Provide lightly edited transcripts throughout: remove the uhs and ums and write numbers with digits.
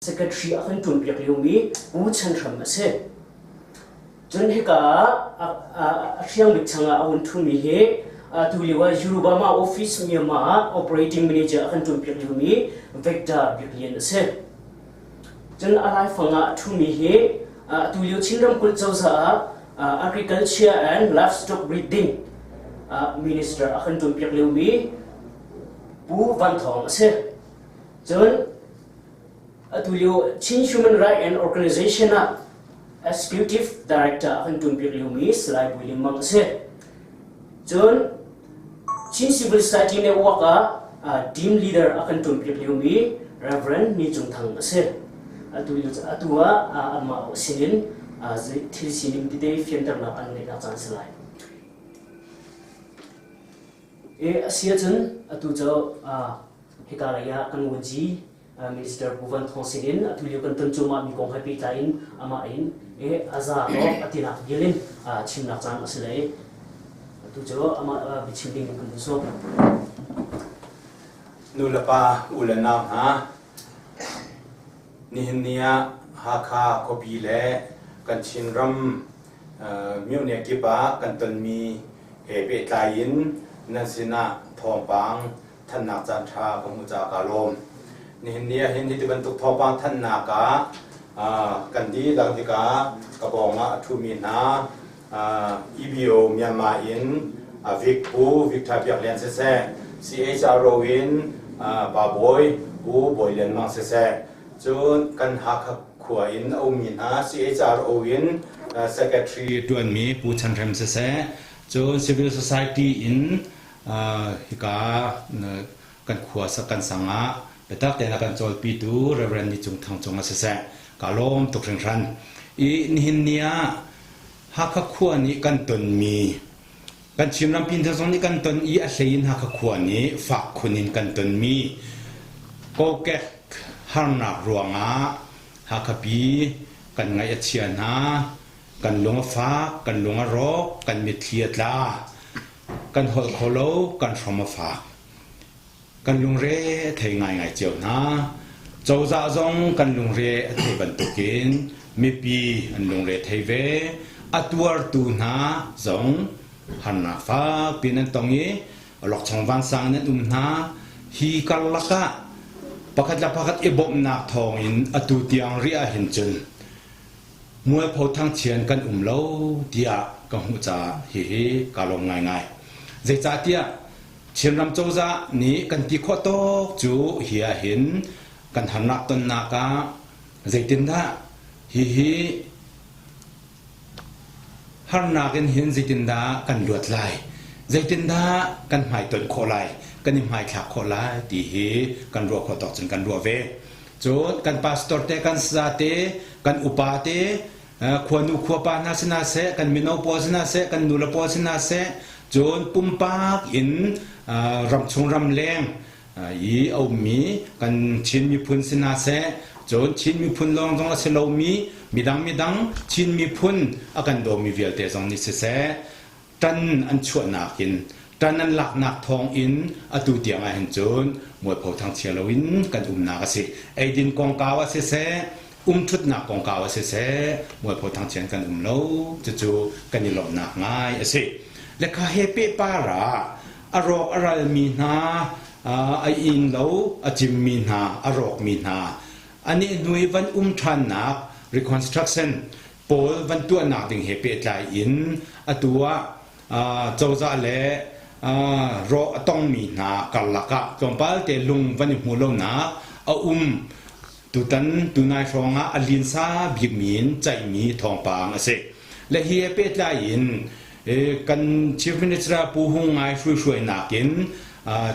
secretary akan tumpiak liumi uchan ram ase jon heka ahyang bichanga awun thumi he tuliwa Yurubama office miyama operating manager akan tumpiak liumi vector biklien ase jon alai fanga thumi he tuliu chinram kul chawsa agriculture and livestock breeding minister akan tumpiak liumi pu van thong ase jon tuliu chin human right and organization executive director akan tumpiak liumi slai bulim mang ase jon chin civil society network team leader akan tumpiak liumi reverend ni jungthang ase tuliu atua ama sinin thil sinim ti dei fienter na an nei na chan slai asia chen atu jo hikalaya kan woji minister Puvan Thongsilin atuliu kan tanchuma mi kong happy tain ama in aza ro atina gelin chimnak chan aslai atu jo ama bichimding kan so nulapa ulana ha nihnia hakha kopile kan chinram myone kipa kan tanmi hebe tain nasina thongpang thannak chan tha kamucha kalom nihnia hindi dibantuk thopang thannaka kandi dangdika kabonga thumina ibio myama in vikpu vikthapyak len se CHRO in baboy u boylen mang se chun kan hakha khua in omina CHRO in secretary tuan mi pu chanrem se chun civil society in hika kan khua sa kan sanga betak tena kan chol pi tu reverend ni chung thang chung ase kalom tok reng ran I nihinnia hakha khua ni kan ton mi kan chimram pin thang ni kan ton I a hlein hakha khua ni fa khunin kan ton mi ko ke harna ruanga hakha pi kan ngai a chiana kan lunga fa kan lunga ro kan mi thiatla kan hol kholo kan throma fa kan lung re thei ngai ngai cheu na chau za zong kan lung re thei ban tukin mi pi an lung re thei ve atuar tu na zong han na fa pinan tongi lok chong wang sang na na hi kal laka pakhat la pakhat e bom na thong in atu tiang ri a hin chun muai pho thang chian kan lo tia ka hu cha hi kalong ngai ngai zai cha tia chimram chawza ni kan ti kho to chu hia hin kan hanak ton na ka zaitin da hi har na gen hin zaitin da kan luat lai zaitin da kan mai ton kho lai kan mai kha kho lai ti hi kan ro kho to chen kan ro ve chu kan pastor te kan sa te kan upa te khwanu khwa na sina se kan mino po sina se kan nula po sina se chun pumpak in ram chung ram leng I au mi kan chin mi phun sina se chon chin mi phun long jong se lo mi midang chin mi phun akan do mi vial te jong ni se tan an chua na kin tan an lak nak thong in atu tiang a hen chon moi pho thang chialoin kan na ka se ai din kong kawa se thut na kong kawa se moi pho thang chian kan lo chu kan ni lo na ngai ase le kha hepe para arok aral mi na ai in lo achim mi na arok mi na ani nui van than nak reconstruction pol van tu nak ding hepe tlai in atua chawza le ro atong mi na kalaka chompal te lung van hu lo na a tutan tunai ronga alin sa bigmin chai mi thongpang ase le hi hepe tlai in kan chief minister pu hung ngai shui nakin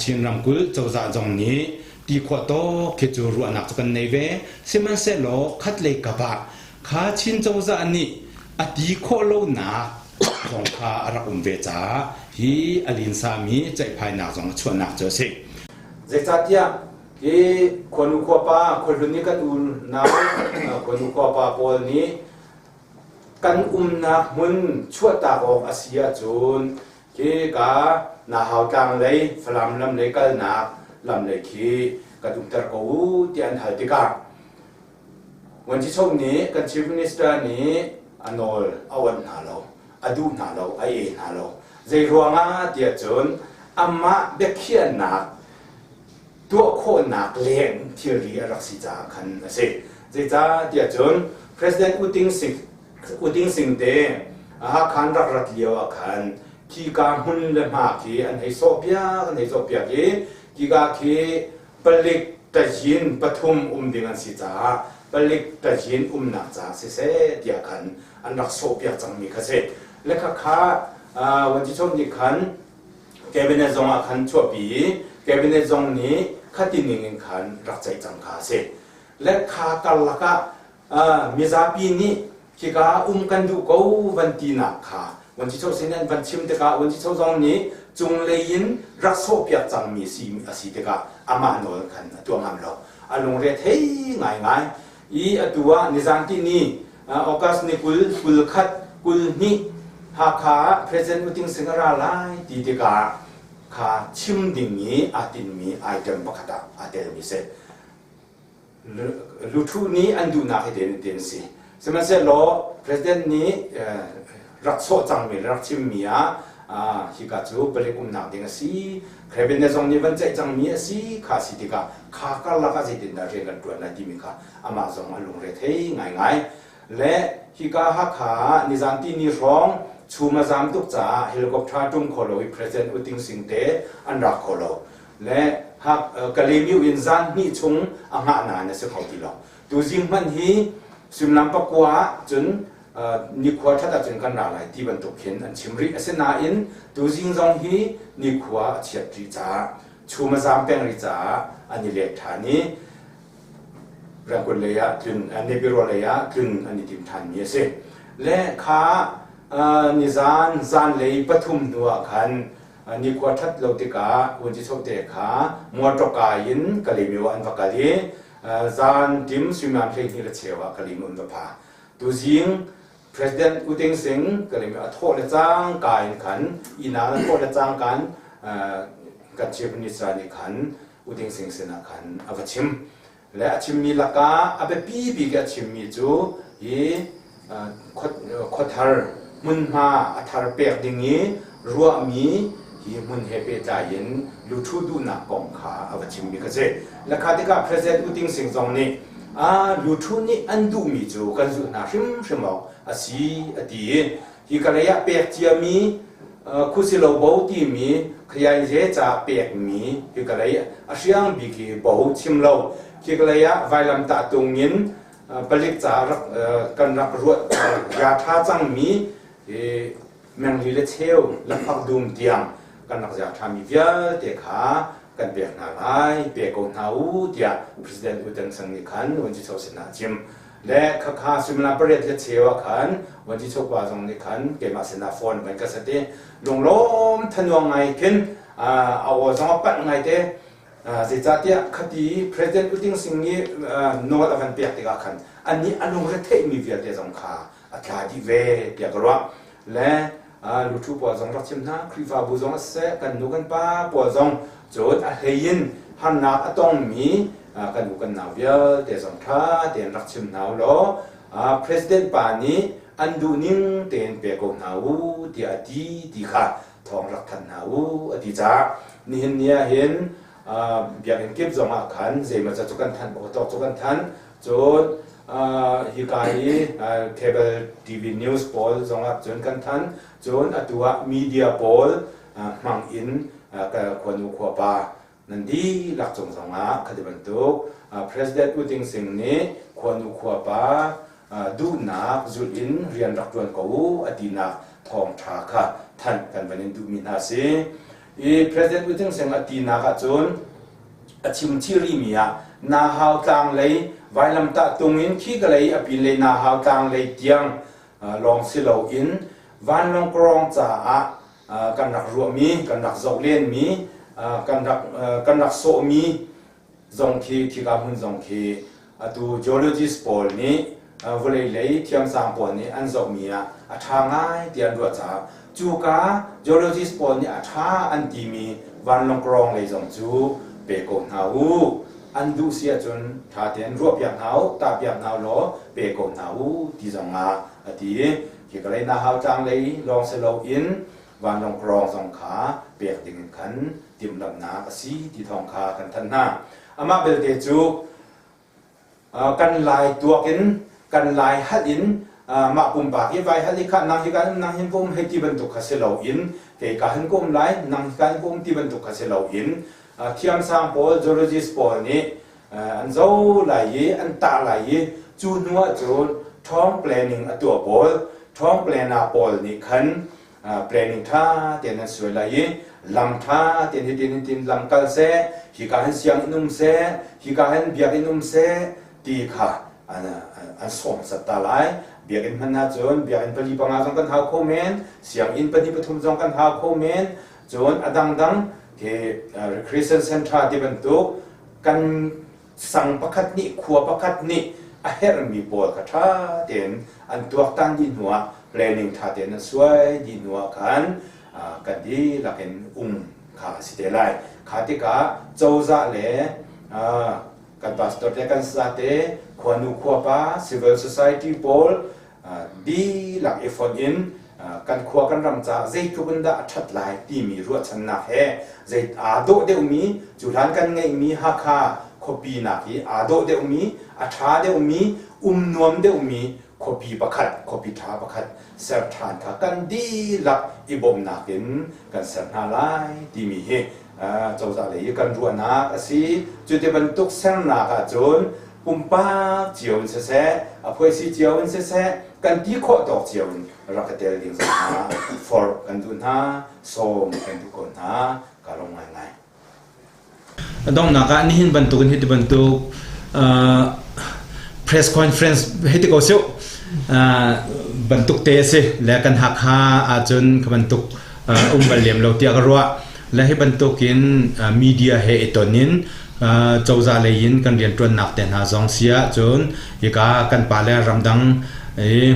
chinram kul chawza jong ni ti kho to ke chu ru anak kan nei ve siman se lo khat le ka ba kha chin chawza ani ati kho lo na jong kha ara ve cha hi alin sa mi chai phai na jong chuan nak cho se je cha tia ke khonu kho pa kholu ni ka tu na khonu kho pa pol ni kan na mun chua ta go asia chun ke ka na hau tang lei flam lam le kal na lam le khi ka dum tar ko tian hal ti ka วันที่ช่วงนี้กัน Chief Minister นี้อนอลเอาวันหาเราอดูหาเราไอเอหาเราใจรัวงาเดียจนอามาเบ็กเขียนหนักตัวโคหนักเลี้ยงที่เรียรักษาคันเสใจจ้าเดียจน President อุติงสิงเดอาคันรักเลียวคันที่การหุ่นเล่มาคีอันให้โซเปียกันให้โซเปียที่กาคีผลิตตะจินปฐุมดิงันสิจ้าผลิตตะจินนักจ้าเสเดียคันอันรักโซเปียจังมีกเสและข้าวันที่ช่วงนี้คันแกเป็นในซองคันชั่วปีแกเป็นในซองนี้ข้าตินิงคันรักใจจังคาเสและข้ากัลละกะมิซาปีนี้ที่กากันดูกูวันที่นักข้าวันที่ช่วงเสนั้นวันชิมเตกาวันที่ช่วงซองนี้จุงเลยยินรักโซเปียจังมีสีสีเตกาอามาโนคันตัวงามเราอารมณ์เรียดเฮ้ยง่ายอีตัวนิจันที่นี่โอกาสนี้กุลขัดกุลนี้หากข้า President อุติงสิงห์ราไลตีเตกาข้าชิมดิ่งนี้อาตินมีไอเทมบักตาอาเทมิเซลูทูนี้อันดูนักเด่นสิสมัยเสร็จแล้ว President นี้รักโซจังมีรักชิมมีฮิกาจูเปริกุมนักดิ่งสิใครเป็นในซองนี้วันใจจังมีสิข้าสิติกาข้าก็ลักจิตนาเรียกันตัวนั่นที่มีข้าอามาซองอารมณ์เรียดเฮ้ยง่ายและฮิกาฮักข้านิจันที่นี่ร้องชูมาจามตุกจ่าเฮลิคอปเตอร์จุ่มโคโลวิเพรสเซนต์อุติงสิงเตอันรักโคโลและหากกะเลมิวอินซันนี่ชงอ่างานานเนี่ยสิเขาทีละตัวจริงมันฮีสุนัมปะกัวจนนิขวาทัดจนกันนาไลที่บรรทุกเห็นอันชิมริเสนาอินตัวจริงจงฮีนิขวาเฉียดริจ่าชูมาจามเป็นริจ่าอันนี้เล็กฐานี้เรื่องกุลเลยะถึงอันนี้บิโรเลยะถึงอันนี้ทิมทันมีเสและข้านิจานเลยปฐุมนัวคันนิควทัดโลติกาวันที่ชอบเตะขามัวตกายินกะลิมิวันวักกะลีจานทิมสุมานเพลงนี่ละเชวะกะลิมุนวะพาตัวจริง President อุติงสิงกะลิมิอโทษจางกายขันอินาโทษจางกันกัจเจปนิสรานิขันอุติงสิงเสนาขันอวชิมและชิมมีละกาอเปปีกชิมมีจูยีขดทาร์มุนมาอัฐารเปียกดิ่งนี้รัวมีฮีมุนเฮเปจายินลูทูดูนักกองขาอวชิมมีกเจและข้าที่กับ President อุติงสิงห์จงนี้ลูทูนี่อันดูมีจูกันจุนาชิมเอาสีอดีฮีกระยะเปียกเจียมีคุสิโลบตีมีขยายเจจ่าเปียกมีฮีกระยะอาชียังบิกีบาวชิมเราฮีกระยะไวลัมตาตรงยินผลิตจากกันรักรวดยาท่าจังมีแมงลีเลเชลและพักดุมเตียงกันรักจากทามีเวียเด็กขากันเปียกนาไลเปียกองนาอูเดีย President อุตังสังนิคันวันที่ชอบสินาจิมและข้าสุมนาประเด็นเลเชลคันวันที่ชอบว่าสังนิคันเกมาสินาฟอนเหมือนกันสัตย์ลงล้มทันวงไงขึ้นเอาสังปัดไงเต้สิจัดเนี่ยคดี President อุติงสิงห์โน้ตอวันเปียกติกาคันอันนี้อารมณ์เท่มีเวียเตจงขาอาคาดีเวเปียกรัวและลูทูปัวจงรักชิมนะครีฟาบุจงเสกันนุกันป้าปัวจงโจดอาเฮียนฮันนักต้องมีกันนุกันนาเวียเตจงท่าเตียนรักชิมนาวโลPresident ป่านี้อันดูนิ่งเตียนเปียกนาวเดียดีค่ะทองรักทันนาวอดีจ้านี่เนี่ยเห็นอยากเห็นคลิปจงอาคันเจมาจะจุกันทันบอกตอกจุกันทันจนฮิกายเคเบิลทีวีนิวส์โพลจงอาจนกันทันจนตัวมีเดียโพลมังอินกับคนอุควาปานั่นดีหลักจงอาคดีบรรทุก President อุติงสิงห์นี้คนอุควาปาดูนักจุดอินเรียนรักตัวนกูอดีนักทองทาค่ะท่านกันวันนี้ดูมีนาซีPresident อุติงสิงห์อดีนักจนชิมชิริมีนาฮาวตังเลยไว้ลำตาตรงอินขี้กะเลยอภิเลยนาฮาวตังเลยเตียงลองสิโลอินวันลงกรองจ่ากันรักรัวมีกันรักจอกเล่นมีกันรักโซมีจงคีที่กับหุ่นจงคีตัว geologist ปอลนี้วันเลยเทียมสามปอลนี้อันจอกมีทางง่ายเตียนรัวจ่าจูกา geologist ปอลนี้ทางอันดีมีวันลงกรองเลยจงจูเปกนาวู อันดูเสียจนถ้าเตียนรวบอย่างหาวตาอย่างหาวล้อเปกอนหาวที่จังงาอดีที่ก็เลยน่าหาวจังเลยลองเสลาอินวันลองกรองสองขาเปียกดิ่งขันติมลำนากสีที่ทองคากันทันหน้าอามาเบลเตจูกันลายตัวกินกันลายฮัดอินมาปุ่มปากยี่ไว้ฮัดลิขะนางฮิกันนางฮินกุมให้ที่บรรทุกคาเซลาอินเกยการฮินกุมไลนางฮิกันกุมที่บรรทุกคาเซลาอินเทียมสามโพลจูโลจิสโพลนี้อันเจ้าไหลอันตาไหลจูนัวจูนท้องแปลนิงตัวโพลท้องแปลนาโพลนี่ขันแปลนิงท่าเตียนสวยไหลลำท่าเตียนลำกัลเซฮิการเสียงนุ่มเซฮิการเบียกนุ่มเซตีค่ะอันส่งสัตตาไลเบียกมันน่าจนเบียกปฏิปังอาจงกันหาโคเมนเสียงอินปฏิปทุมจงกันหาโคเมนจนอดังที่คริสเตียนเซ็นทรัลที่บรรทุกกันสั่งประคัดนี้ขัวประคัดนี้อาเฮรมีโบลกระทาเด่นอันตัวตันดินหัวแปลนิงท่าเด่นสวยดินหัวกันดีหลักเห็นขาสิเดลัยขาติกาเจ้าจะเล่กันบัสตอร์เตกันสเตควานุควาปา civil society โบลดีหลักเอฟอนอินกันขวากันรำจ่าใจทุบันดาชัดลายที่มีรัวชนะแห่ใจอาโดเดวมีจุดานกันไงมีฮักคาคบีนักอาโดเดวมีอาชาเดวมีนวมเดวมีคบีประคัดคบีท้าประคัดเสพทานขากันดีหลักอิบมนักินกันเสพนาลายที่มีเฮเจ้าจะเลยกันรัวนักสิจุดที่บรรทุกเส้นนักจนปุ่มป้าเจียวเสะอภัยสิเจียวเสะกันที่ข้อตอกเจียวรักเตลดิ้งสังหา for กันดูนะส่งกันทุกคนนะการลงง่ายดองนักนี่หินบรรทุกหินบรรทุกpress conference ให้ที่เขาเสียวบรรทุกเตะสิและกันหักหาอาจนบรรทุกบรรเลียมเราเตียกรัวและให้บรรทุกินมีเดียให้ตัวนินเจ้าจะเลยยินกันเรียนตัวนักแต่หาสองเสียจนอีกากันปาเลรำดัง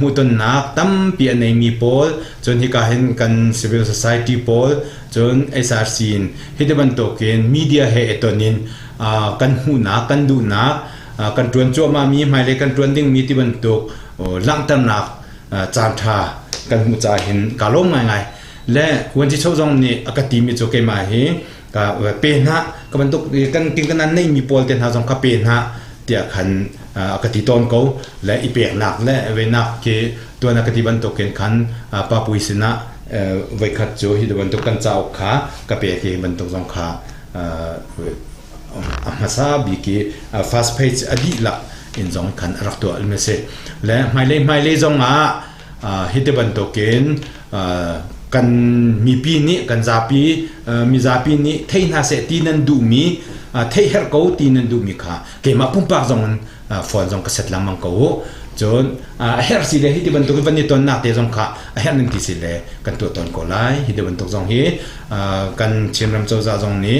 มุตนนักตั้มเปียในมีโพลจนอีกาเห็นกัน civil society โพลจนSRCให้ได้บรรทุกินมีเดียให้ตัวนินกันหูนักกันดูนักกันตรวจจัวมามีหมายเลขกันตรวจดิ้งมีที่บรรทุกลังตั้มนักจานทากันหูจ่าเห็นกาลงง่ายและวันที่เช้าจงนี้อากาศมีโจเกมาเฮก็เป็นฮะก็บรรทุกกันกินกันนั้นไม่มีโพลเต็นหาจงก็เป็นฮะเตียขันอากาศตอนเขาและอีเปียกหนักและเวนักเกตัวนักที่บรรทุกกันขันปาปุยสินะไว้ขัดโจที่บรรทุกกันเจ้าขากระเปียกบรรทุกจงขามาซาบิกีฟาสเพจอดีหลักอินจงขันรักตัวอันเมเซและไม่เลยจงที่บรรทุกกันกันมีปีนี้กันซาปีมีซาปีนี้เที่ยนาเสตีนันดูมีเที่ยเฮร์กูตีนันดูมีค่ะเกี่ยมาปุ่มปากจงฟอนจงกษัตริย์ลำมังกูจนเฮร์สิเลฮิตบันตุกวันนี้ตอนนักเตจงค่ะเฮร์นึงที่สิเลกันตัวตอนก็ไล่ฮิตบันตุกจงเฮกันเชื่อมรำโจซาจงนี้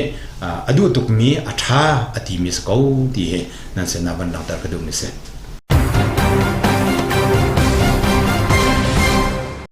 อดูตุกมีอัฐาอติมิสกูที่เฮนั่นเสนาบันดังตากระดูมิเส